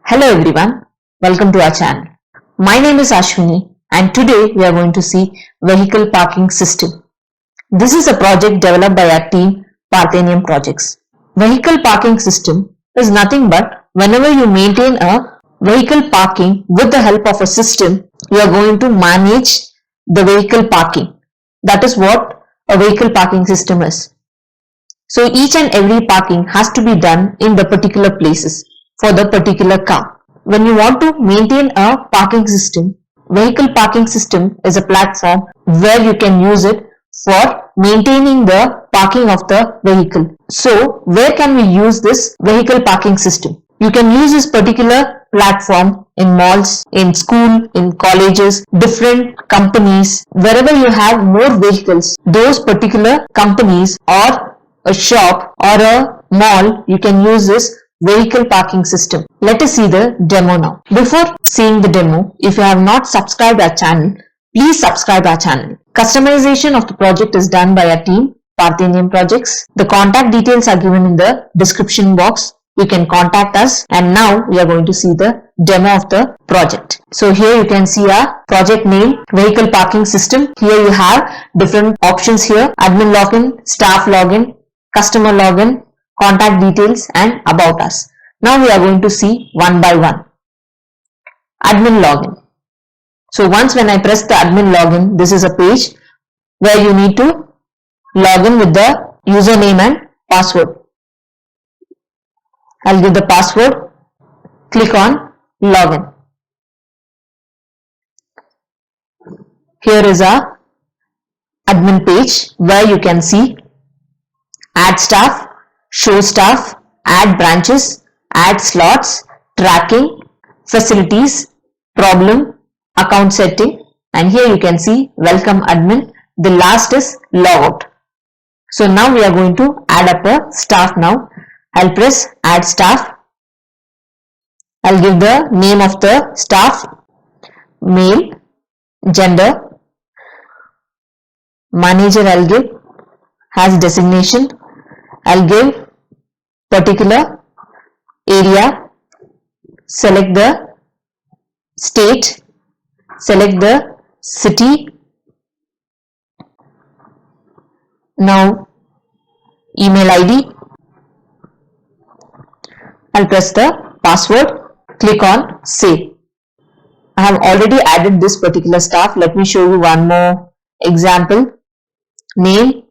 Hello everyone, welcome to our channel. My name is Ashwini and today we are going to see vehicle parking system. This is a project developed by our team Parthenium Projects. Vehicle parking system is nothing but whenever you maintain a vehicle parking with the help of a system, you are going to manage the vehicle parking. That is what a vehicle parking system is. So each and every parking has to be done in the particular places for the particular car. When you want to maintain a parking system, vehicle parking system is a platform where you can use it for maintaining the parking of the vehicle. So where can we use this vehicle parking system? You can use this particular platform in malls, in school, in colleges, different companies, wherever you have more vehicles, those particular companies or a shop or a mall, you can use this vehicle parking system. Let us see the demo now. Before seeing the demo, if you have not subscribed our channel, please subscribe our channel. Customization of the project is done by our team, Parthenium Projects. The contact details are given in the description box. You can contact us, and now we are going to see the demo of the project. So here you can see our project name, vehicle parking system. Here you have different options here: admin login, staff login, customer login, contact details and about us. Now we are going to see one by one. Admin login. So once when I press the admin login, this is a page where you need to log in with the username and password. I'll give the password, click on login. Here is our admin page where you can see add staff, show staff, add branches, add slots, tracking, facilities, problem, account setting, and here you can see welcome admin. The last is logout. So now we are going to add up a staff now. I'll press add staff. I'll give the name of the staff, male, gender, manager I'll give, has designation, I'll give particular area, select the state, select the city. Now email ID. I'll press the password, click on save. I have already added this particular staff. Let me show you one more example. Name,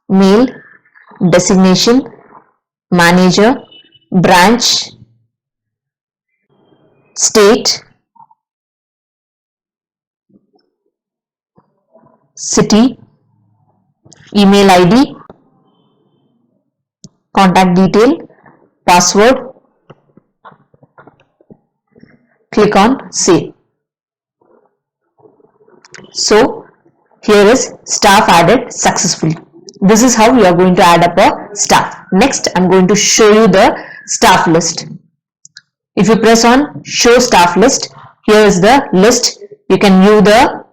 male, designation, manager, branch, state, city, email ID, contact detail, password, click on save. So here is staff added successfully. This is how we are going to add up a staff. Next, I'm going to show you the staff list. If you press on show staff list, here is the list. You can view the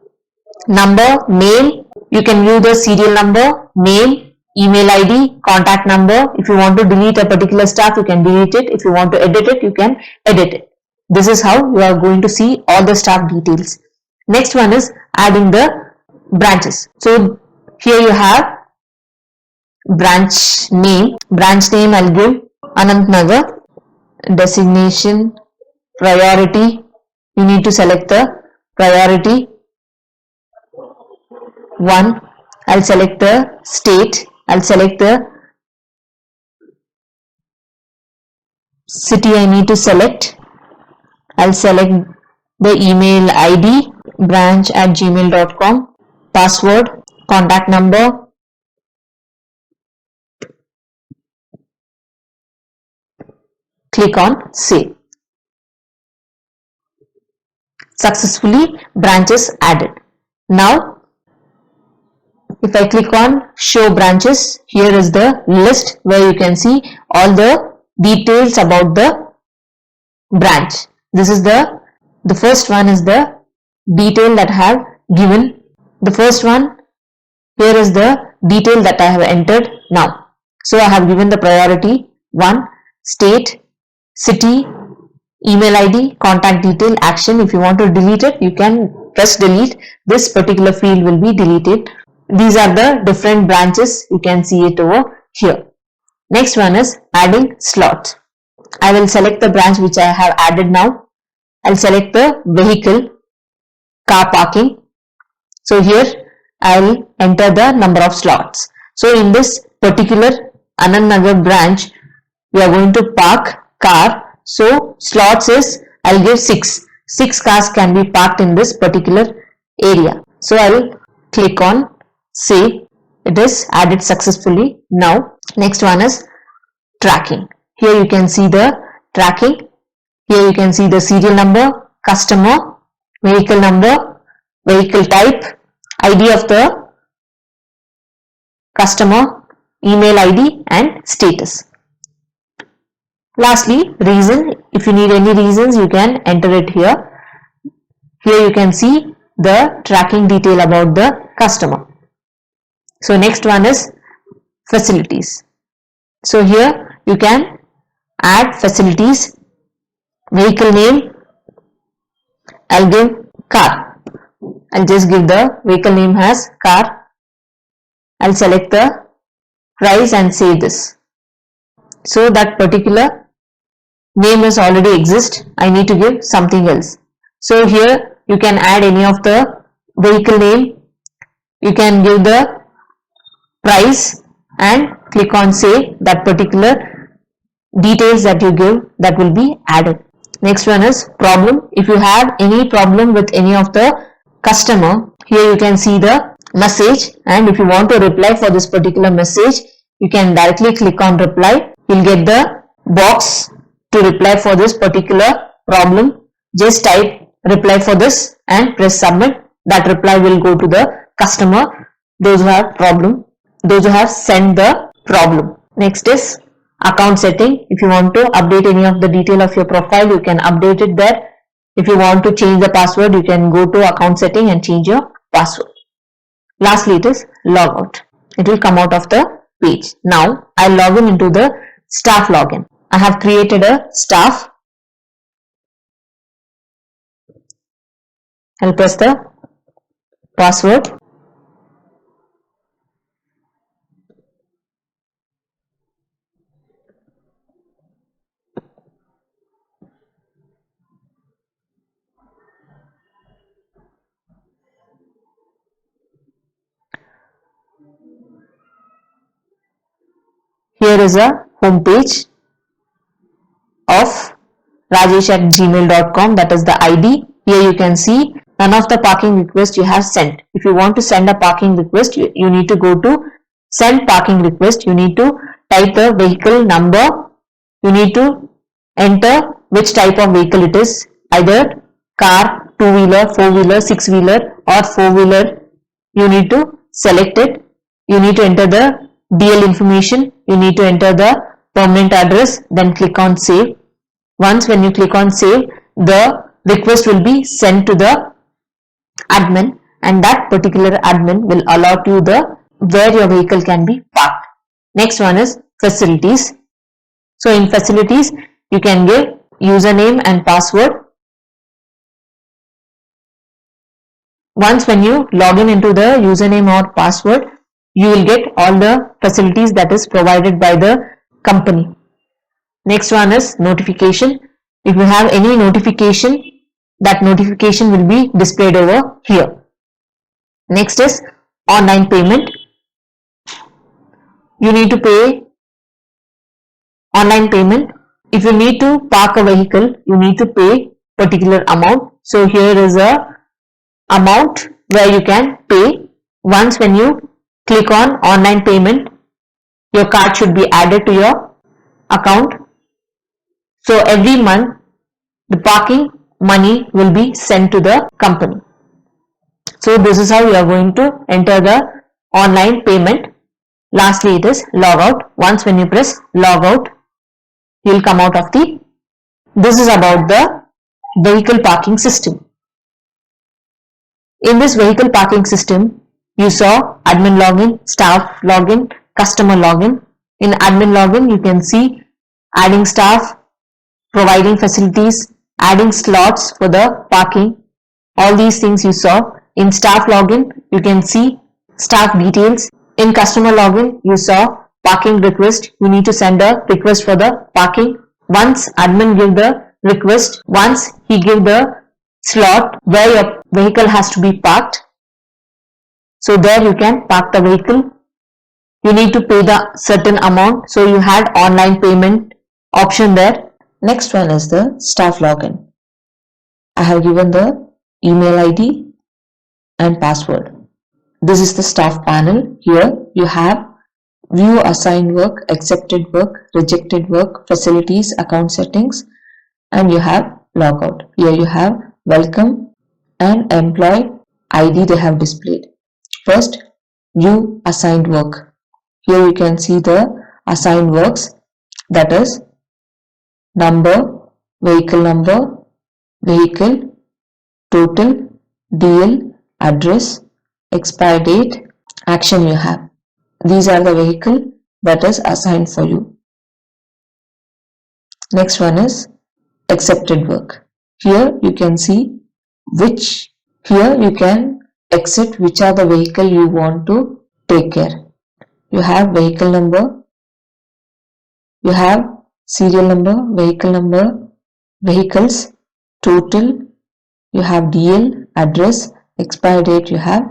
number, name, you can view the serial number, name, email ID, contact number. If you want to delete a particular staff, you can delete it. If you want to edit it, you can edit it. This is how you are going to see all the staff details. Next one is adding the branches. So here you have branch name. Branch name I'll give Anantnagar. Designation, priority, you need to select the priority 1. I'll select the state, I'll select the city I need to select, I'll select the email ID, branch@gmail.com, password, contact number, click on save. Successfully branches added. Now if I click on show branches, here is the list where you can see all the details about the branch. This is the first one is the detail that I have given. The first one, here is the detail that I have entered now. So I have given the priority 1, state, city, email ID, contact detail, action. If you want to delete it, you can press delete. This particular field will be deleted. These are the different branches. You can see it over here. Next one is adding slots. I will select the branch which I have added now. I'll select the vehicle, car parking. So here I'll enter the number of slots. So in this particular Anand Nagar branch, we are going to park car. So slots is, I'll give 6. 6 cars can be parked in this particular area. So I'll click on save. It is added successfully now. Next one is tracking. Here you can see the tracking. Here you can see the serial number, customer, vehicle number, vehicle type, ID of the customer, email ID and status. Lastly, reason. If you need any reasons, you can enter it here. Here you can see the tracking detail about the customer. So next one is facilities. So here you can add facilities, vehicle name. I'll give car. I'll just give the vehicle name as car. I'll select the price and save this. So that particular name is already exist. I need to give something else. So here you can add any of the vehicle name. You can give the price and click on save. That particular details that you give, that will be added. Next one is problem. If you have any problem with any of the customer, here you can see the message, and if you want to reply for this particular message, you can directly click on reply. You'll get the box to reply for this particular problem. Just type reply for this and press submit. That reply will go to the customer, those who have problem, those who have sent the problem. Next is account setting. If you want to update any of the detail of your profile, you can update it there. If you want to change the password, you can go to account setting and change your password. Lastly, it is logout. It will come out of the page. Now I'll log in into the staff login. I have created a staff. I'll press the password. Here is a home page of rajesh@gmail.com. That is the ID. Here you can see none of the parking requests you have sent. If you want to send a parking request, you need to go to send parking request. You need to type the vehicle number. You need to enter which type of vehicle it is, either car, two-wheeler, four-wheeler, six-wheeler or four-wheeler. You need to select it. You need to enter the DL information. You need to enter the permanent address, then click on save. Once when you click on save, the request will be sent to the admin, and that particular admin will allot you the where your vehicle can be parked. Next one is facilities. So in facilities, you can give username and password. Once when you log in into the username or password, you will get all the facilities that is provided by the company. Next one is notification. If you have any notification, that notification will be displayed over here. Next is online payment. You need to pay online payment. If you need to park a vehicle, you need to pay particular amount. So here is a amount where you can pay. Once when you click on online payment, your card should be added to your account. So every month the parking money will be sent to the company. So this is how you are going to enter the online payment. Lastly, it is logout. Once when you press logout, you will come out of the. This is about the vehicle parking system. In this vehicle parking system, you saw admin login, staff login, customer login. In admin login, you can see adding staff, providing facilities, adding slots for the parking. All these things you saw. In staff login, you can see staff details. In customer login, you saw parking request. You need to send a request for the parking. Once admin give the request, once he give the slot where your vehicle has to be parked, so there you can park the vehicle. You need to pay the certain amount, so you had online payment option there. Next one is the staff login. I have given the email ID and password. This is the staff panel. Here you have view assigned work, accepted work, rejected work, facilities, account settings, and you have logout. Here you have welcome and employee ID they have displayed. First, view assigned work. Here you can see the assigned works, that is number, vehicle, total, DL, address, expire date, action you have. These are the vehicle that is assigned for you. Next one is accepted work. Here you can see here you can exit which are the vehicle you want to take care. You have vehicle number, you have serial number, vehicle number, vehicles, total, you have DL, address, expire date you have.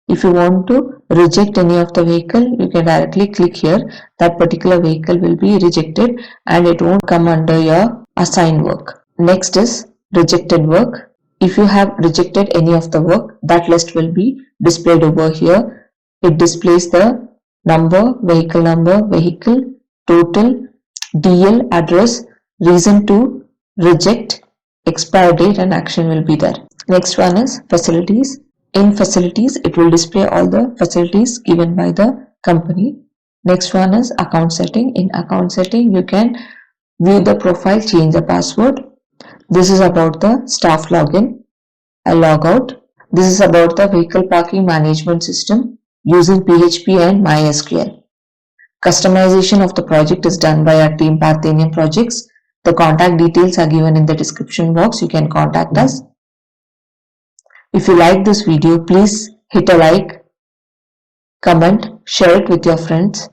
If you want to reject any of the vehicle, you can directly click here. That particular vehicle will be rejected and it won't come under your assigned work. Next is rejected work. If you have rejected any of the work, that list will be displayed over here. It displays the number, vehicle, total, DL, address, reason to reject, expire date, and action will be there. Next one is facilities. In facilities, it will display all the facilities given by the company. Next one is account setting. In account setting, you can view the profile, change the password. This is about the staff login. I log out. This is about the vehicle parking management system using PHP and MySQL. Customization of the project is done by our team Parthenium Projects. The contact details are given in the description box. You can contact us. If you like this video, please hit a like, comment, share it with your friends,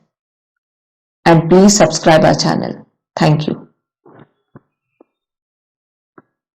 and please subscribe our channel. Thank you.